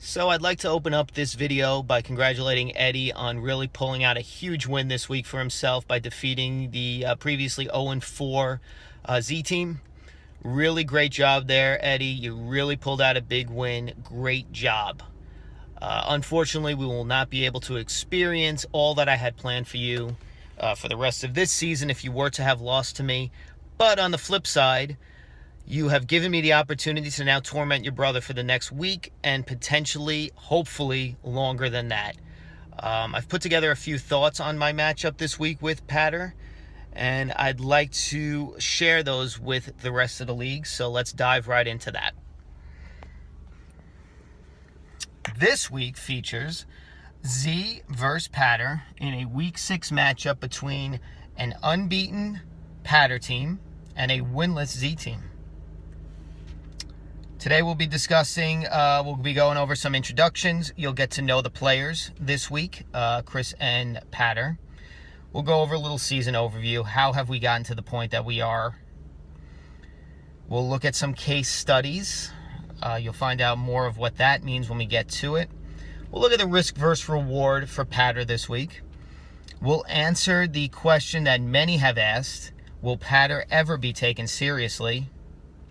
So I'd like to open up this video by congratulating Eddie on really pulling out a huge win this week for himself by defeating the previously 0-4 Z team. Really great job there, Eddie. You really pulled out a big win. Great job. Unfortunately, we will not be able to experience all that I had planned for you for the rest of this season if you were to have lost to me. But on the flip side, you have given me the opportunity to now torment your brother for the next week and potentially, hopefully, longer than that. I've put together a few thoughts on my matchup this week with Patter, and I'd like to share those with the rest of the league, so let's dive right into that. This week features Z versus Patter in a Week 6 matchup between an unbeaten Patter team and a winless Z team. Today we'll be discussing, we'll be going over some introductions. You'll get to know the players this week, Chris and Patter. We'll go over a little season overview. How have we gotten to the point that we are? We'll look at some case studies. You'll find out more of what that means when we get to it. We'll look at the risk versus reward for Patter this week. We'll answer the question that many have asked, will Patter ever be taken seriously?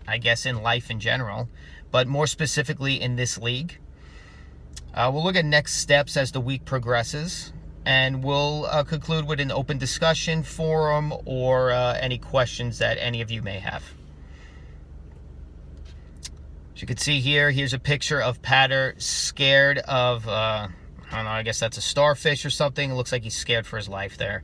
I guess in life in general, but more specifically in this league. We'll look at next steps as the week progresses, and we'll conclude with an open discussion forum or any questions that any of you may have. As you can see here, here's a picture of Patter scared of, I don't know, I guess that's a starfish or something. It looks like he's scared for his life there.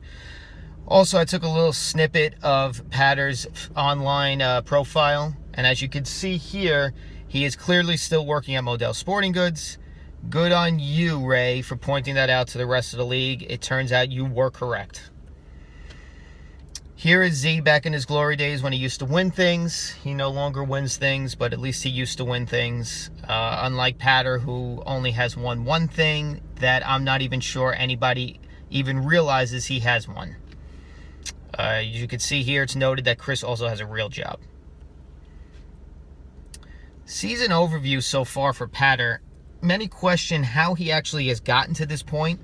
Also, I took a little snippet of Patter's online profile. And as you can see here, he is clearly still working at Modell Sporting Goods. Good on you, Ray, for pointing that out to the rest of the league. It turns out you were correct. Here is Z back in his glory days when he used to win things. He no longer wins things, but at least he used to win things. Unlike Patter, who only has won one thing that I'm not even sure anybody even realizes he has won. You can see here, it's noted that Chris also has a real job. Season overview so far for Patter. Many question how he actually has gotten to this point.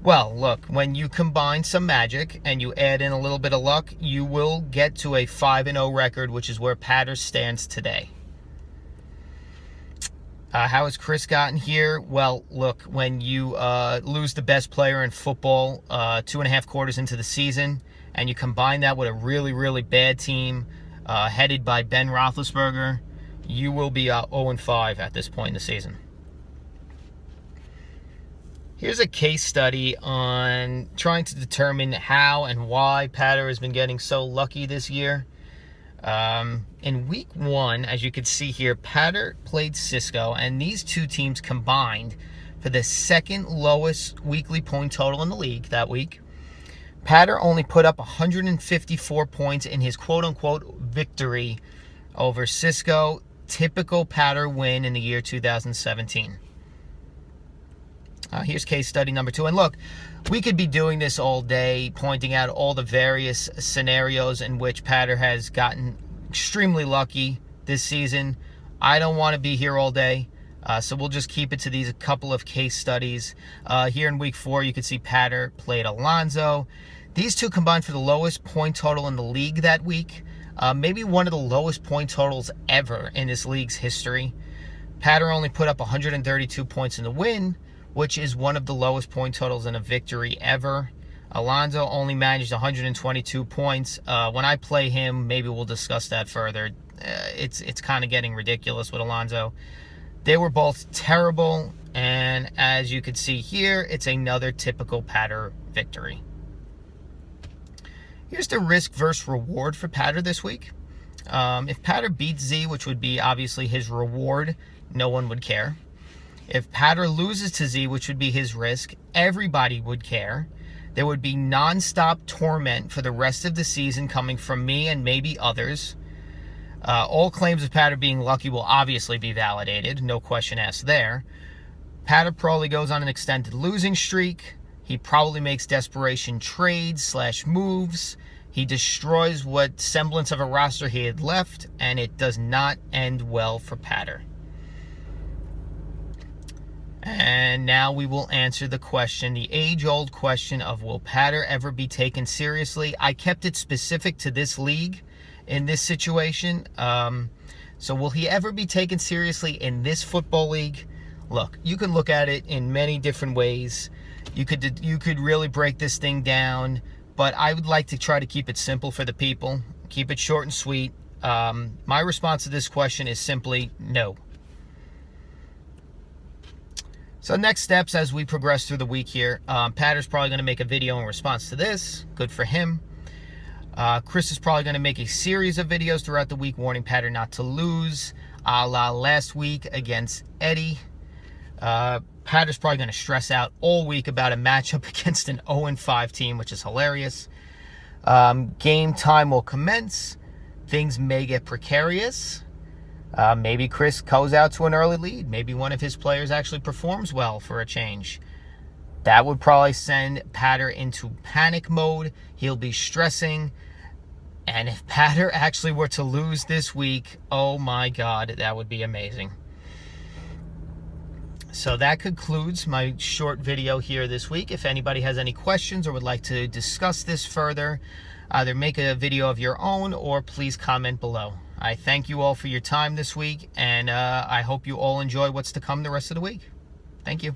Well, look, when you combine some magic and you add in a little bit of luck, you will get to a 5-0 record, which is where Patter stands today. How has Chris gotten here? Well, look, when you lose the best player in football 2.5 quarters into the season, and you combine that with a really, really bad team headed by Ben Roethlisberger, you will be 0-5 at this point in the season. Here's a case study on trying to determine how and why Patter has been getting so lucky this year. In week 1, as you can see here, Patter played Cisco, and these two teams combined for the second lowest weekly point total in the league that week. Patter only put up 154 points in his quote-unquote victory over Cisco. Typical Patter win in the year 2017. Here's case study number 2. And look, we could be doing this all day, pointing out all the various scenarios in which Patter has gotten extremely lucky this season. I don't want to be here all day, so we'll just keep it to these couple of case studies. Here in week 4, you can see Patter played Alonzo. These two combined for the lowest point total in the league that week. Maybe one of the lowest point totals ever in this league's history. Patter only put up 132 points in the win, which is one of the lowest point totals in a victory ever. Alonzo only managed 122 points. When I play him, maybe we'll discuss that further. It's kind of getting ridiculous with Alonzo. They were both terrible, and as you can see here, it's another typical Patter victory. Here's the risk versus reward for Patter this week. If Patter beats Z, which would be obviously his reward, no one would care. If Patter loses to Z, which would be his risk, everybody would care. There would be non-stop torment for the rest of the season coming from me and maybe others. All claims of Patter being lucky will obviously be validated, no question asked there. Patter probably goes on an extended losing streak. He probably makes desperation trades / moves. He destroys what semblance of a roster he had left, and it does not end well for Patter. And now we will answer the question, the age-old question of, will Patter ever be taken seriously? I kept it specific to this league in this situation. So will he ever be taken seriously in this football league? Look, you can look at it in many different ways. You could really break this thing down, but I would like to try to keep it simple for the people. Keep it short and sweet. My response to this question is simply no. So next steps as we progress through the week here, Patter's probably going to make a video in response to this. Good for him. Chris is probably going to make a series of videos throughout the week warning Patter not to lose, a la last week against Eddie. Patter's probably going to stress out all week about a matchup against an 0-5 team, which is hilarious. Game time will commence. Things may get precarious. Maybe Chris goes out to an early lead. Maybe one of his players actually performs well for a change. That would probably send Patter into panic mode. He'll be stressing. And if Patter actually were to lose this week, oh my God, that would be amazing. So that concludes my short video here this week. If anybody has any questions or would like to discuss this further, either make a video of your own or please comment below. I thank you all for your time this week, and I hope you all enjoy what's to come the rest of the week. Thank you.